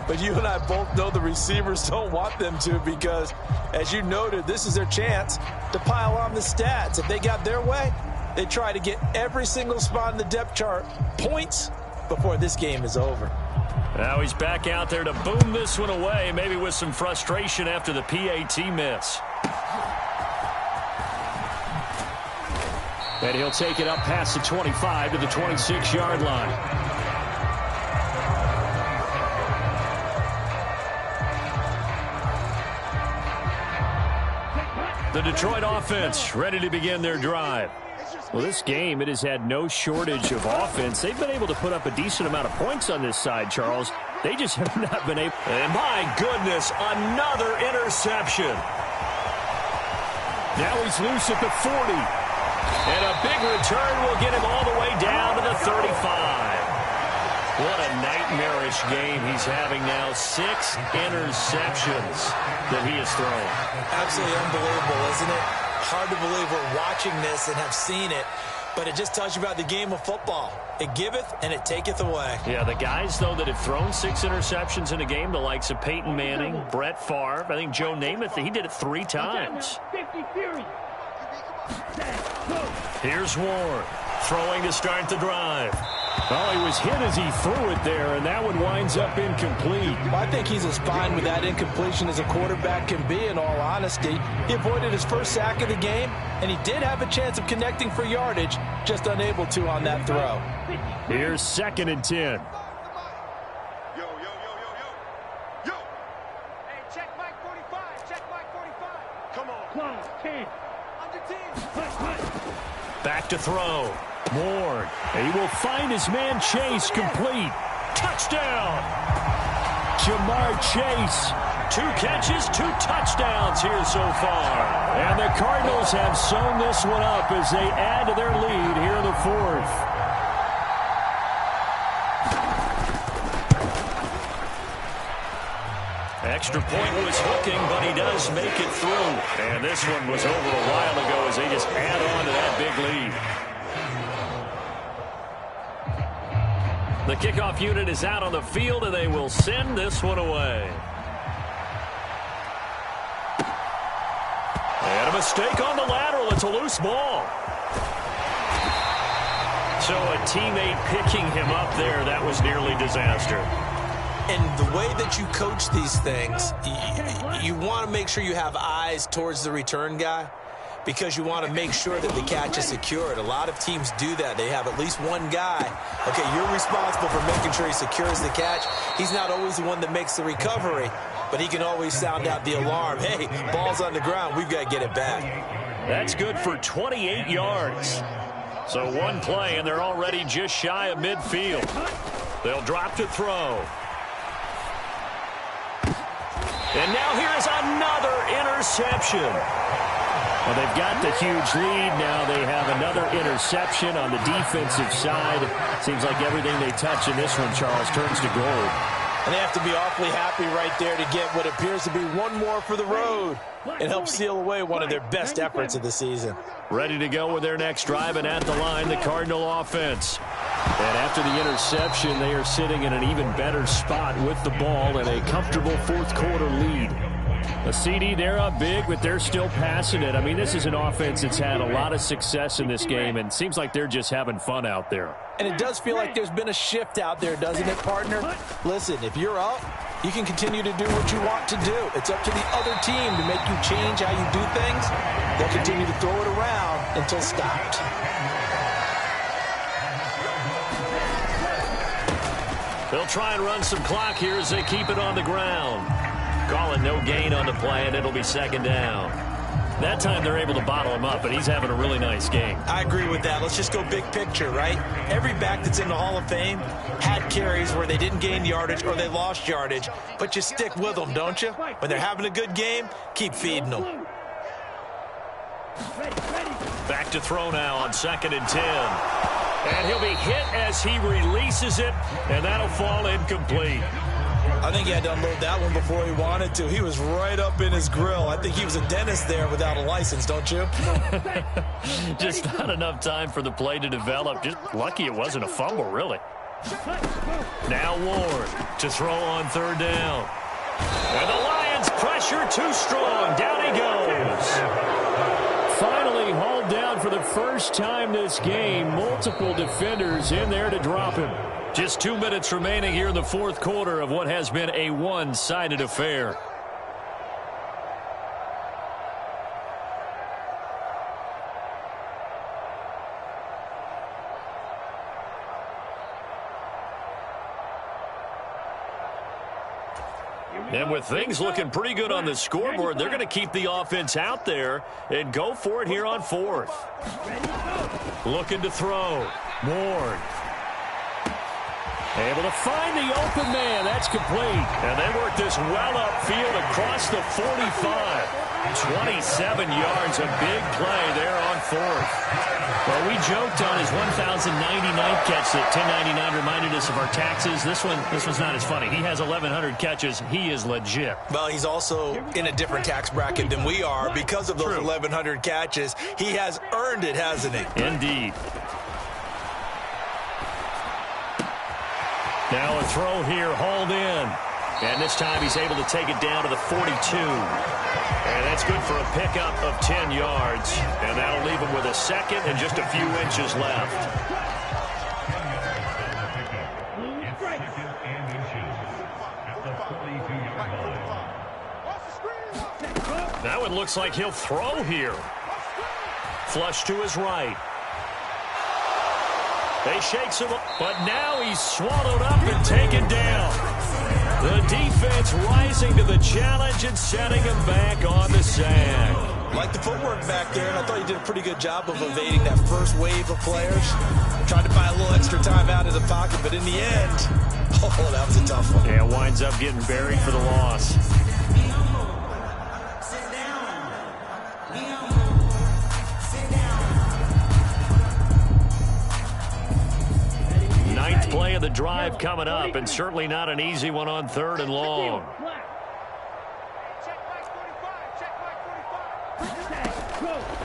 But you and I both know the receivers don't want them to because, as you noted, this is their chance to pile on the stats. If they got their way, they try to get every single spot in the depth chart points before this game is over. Now he's back out there to boom this one away, maybe with some frustration after the PAT miss. And he'll take it up past the 25 to the 26-yard line. The Detroit offense ready to begin their drive. Well, this game, it has had no shortage of offense. They've been able to put up a decent amount of points on this side, Charles. They just have not been able. And my goodness, another interception. Now he's loose at the 40. And a big return will get him all the way down to the 35. What a nightmarish game he's having now. 6 interceptions that he has thrown. Absolutely unbelievable, isn't it? Hard to believe we're watching this and have seen it, but it just tells you about the game of football. It giveth and it taketh away. Yeah, the guys, though, that have thrown 6 interceptions in a game, the likes of Peyton Manning, Brett Favre, I think Joe Namath, he did it 3 times. Here's Ward, throwing to start the drive. Oh, he was hit as he threw it there, and that one winds up incomplete. Well, I think he's as fine with that incompletion as a quarterback can be, in all honesty. He avoided his first sack of the game, and he did have a chance of connecting for yardage, just unable to on that throw. Here's 2nd and 10. Yo. Hey, check Mike 45. Check Mike 45. Come on. 10. Under 10. Back to throw. Ward. He will find his man Chase complete. Touchdown. Jamar Chase. 2 catches, 2 touchdowns here so far. And the Cardinals have sewn this one up as they add to their lead here in the 4th. Extra point was hooking, but he does make it through. And this one was over a while ago as they just add on to that big lead. The kickoff unit is out on the field, and they will send this one away. And a mistake on the lateral. It's a loose ball. So a teammate picking him up there, that was nearly disaster. And the way that you coach these things, you want to make sure you have eyes towards the return guy because you want to make sure that the catch is secured. A lot of teams do that. They have at least one guy. Okay, you're responsible for making sure he secures the catch. He's not always the one that makes the recovery, but he can always sound out the alarm. Hey, ball's on the ground. We've got to get it back. That's good for 28 yards. So one play, and they're already just shy of midfield. They'll drop to throw. And now here is another interception. Well, they've got the huge lead. Now they have another interception on the defensive side. Seems like everything they touch in this one, Charles, turns to gold. And they have to be awfully happy right there to get what appears to be one more for the road and help seal away one of their best efforts of the season. Ready to go with their next drive, and at the line, the Cardinal offense. And after the interception, they are sitting in an even better spot with the ball and a comfortable 4th quarter lead. A CD, they're up big, but they're still passing it. I mean, this is an offense that's had a lot of success in this game, and it seems like they're just having fun out there. And it does feel like there's been a shift out there, doesn't it, partner? Listen, if you're up, you can continue to do what you want to do. It's up to the other team to make you change how you do things. They'll continue to throw it around until stopped. They'll try and run some clock here as they keep it on the ground. Calling no gain on the play, and it'll be 2nd down. That time they're able to bottle him up, but he's having a really nice game. I agree with that. Let's just go big picture, right? Every back that's in the Hall of Fame had carries where they didn't gain yardage or they lost yardage, but you stick with them, don't you? When they're having a good game, keep feeding them. Back to throw now on 2nd and 10. And he'll be hit as he releases it, and that'll fall incomplete. I think he had to unload that one before he wanted to. He was right up in his grill. I think he was a dentist there without a license, don't you? Just not enough time for the play to develop. Just lucky it wasn't a fumble, really. Now Ward to throw on third down. And the Lions pressure too strong. Down he goes. Finally hauled down for the first time this game. Multiple defenders in there to drop him. Just 2 minutes remaining here in the fourth quarter of what has been a one-sided affair. And with things looking pretty good on the scoreboard, they're going to keep the offense out there and go for it here on fourth. Looking to throw. Ward. Able to find the open man. That's complete. And they work this well upfield across the 45. 27 yards, a big play there on fourth. Well, we joked on his 1,099th catch that 1099 reminded us of our taxes. This one's not as funny. He has 1,100 catches. He is legit. Well, he's also in a different tax bracket than we are because of those 1,100 catches. He has earned it, hasn't he? Indeed. Now a throw here, hauled in. And this time he's able to take it down to the 42. And that's good for a pickup of 10 yards. And that'll leave him with a second and just a few inches left. Now it looks like he'll throw here. Flush to his right. They shakes him up, but now he's swallowed up and taken down. The defense rising to the challenge and setting him back on the sack. Like the footwork back there, and I thought he did a pretty good job of evading that first wave of players. Tried to buy a little extra time out of the pocket, but in the end, oh, that was a tough one. Yeah, winds up getting buried for the loss. Ninth play of the drive coming up, and certainly not an easy one on third and long.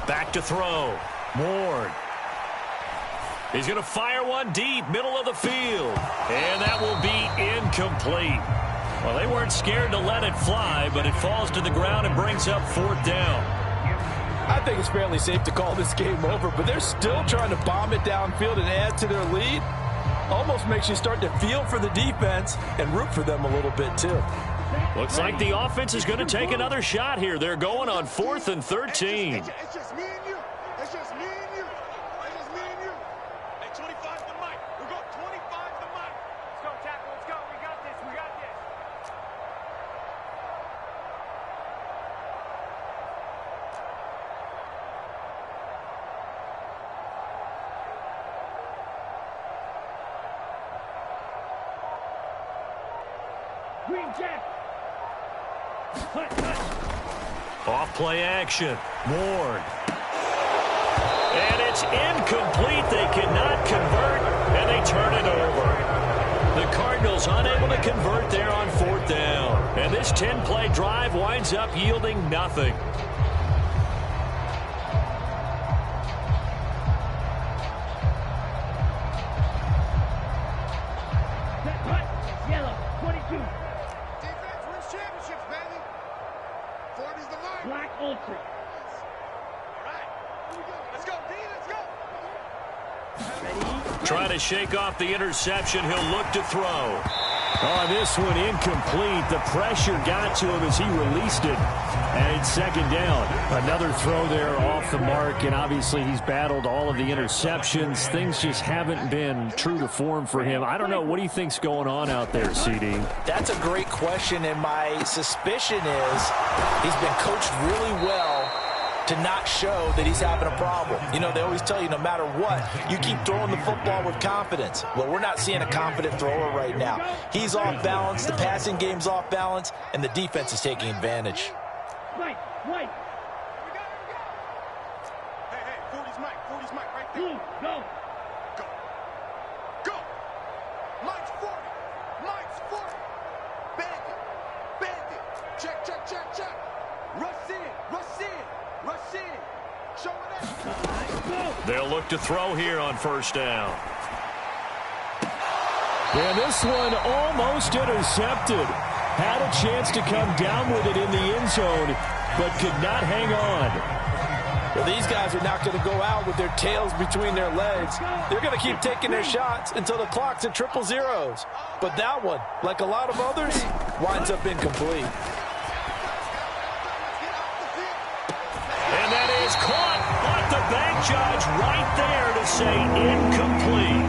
Back to throw. Ward. He's going to fire one deep, middle of the field. And that will be incomplete. Well, they weren't scared to let it fly, but it falls to the ground and brings up fourth down. I think it's fairly safe to call this game over, but they're still trying to bomb it downfield and add to their lead. Almost makes you start to feel for the defense and root for them a little bit, too. Looks like the offense is going to take another shot here. They're going on 4th and 13. It's just me and you. It's just me and you. It's just me and you. Hey, 25 to Mike. We're going 25 to Mike. Let's go, tackle. Let's go. We got this. We got this. Green Jack. Off play action. Ward. And it's incomplete. They cannot convert, and they turn it over. The Cardinals unable to convert there on fourth down. And this 10-play drive winds up yielding nothing. Yellow, 22. Defense wins championships, baby. 40's the mark. Black Ultra. All right, here we go. Let's go, D. Let's go. Trying to shake off the interception. He'll look to throw. Oh, this one incomplete. The pressure got to him as he released it. And it's second down. Another throw there off the mark, and obviously he's battled all of the interceptions. Things just haven't been true to form for him. I don't know. What do you think's going on out there, CD? That's a great question, and my suspicion is he's been coached really well to not show that he's having a problem. You know, they always tell you no matter what, you keep throwing the football with confidence. Well, we're not seeing a confident thrower right now. He's off balance, the passing game's off balance, and the defense is taking advantage. Right. Hey, 40's Mike right there. Blue, go. Go. Mike's 40. Check, check, check, check. Rush in, rush in, rush in. Show it. They'll look to throw here on first down. And this one almost intercepted. Had a chance to come down with it in the end zone, but could not hang on. Well, these guys are not going to go out with their tails between their legs. They're going to keep taking their shots until the clock's at 0-0. But that one, like a lot of others, winds up incomplete. And that is caught. But the bank judge right there to say incomplete.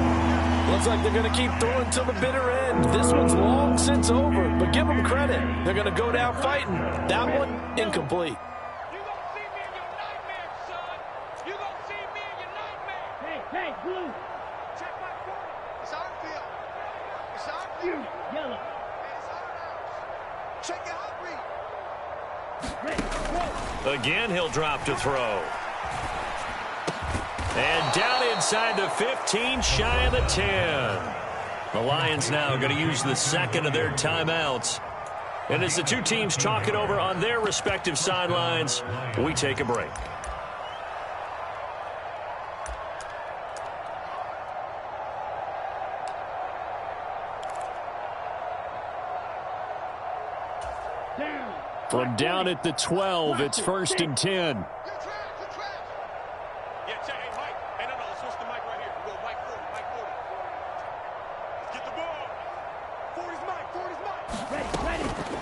Looks like they're going to keep throwing till the bitter end. This one's long since over, but give them credit. They're going to go down fighting. That one, incomplete. You gonna see me in your nightmare, son. You gonna see me in your nightmare. Hey, blue. Check my 40. It's our field. It's our field. Yellow. It's ours. Check your hot read. Again, he'll drop to throw. And down inside the 15, shy of the 10. The Lions now going to use the second of their timeouts. And as the two teams talk it over on their respective sidelines, we take a break. From down at the 12, it's 1st and 10.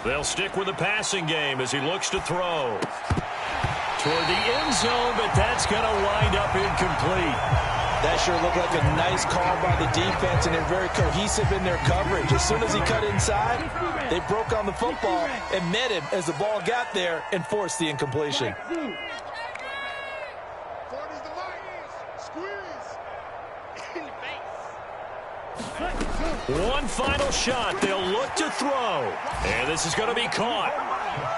They'll stick with the passing game as he looks to throw. Toward the end zone, but that's going to wind up incomplete. That sure looked like a nice call by the defense, and they're very cohesive in their coverage. As soon as he cut inside, they broke on the football and met him as the ball got there and forced the incompletion. 40's the Lions. Squeeze. In the face. One final shot. They'll look to throw. And this is going to be caught.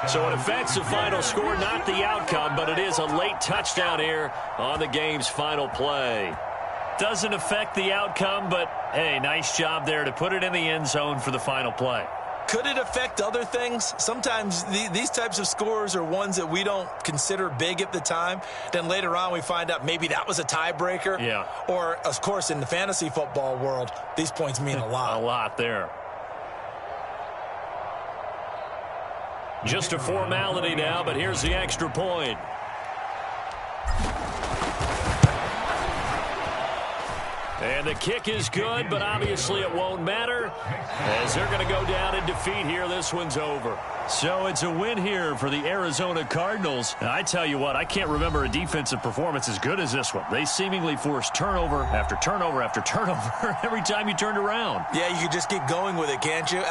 So it affects the final score, not the outcome, but it is a late touchdown here on the game's final play. Doesn't affect the outcome, but, hey, nice job there to put it in the end zone for the final play. Could it affect other things? Sometimes these types of scores are ones that we don't consider big at the time. Then later on we find out maybe that was a tiebreaker. Yeah. Or, of course, in the fantasy football world, these points mean a lot. A lot there. Just a formality now, but here's the extra point. And the kick is good, but obviously it won't matter as they're going to go down in defeat here. This one's over. So it's a win here for the Arizona Cardinals. And I tell you what, I can't remember a defensive performance as good as this one. They seemingly forced turnover after turnover after turnover every time you turned around. Yeah, you could just get going with it, can't you?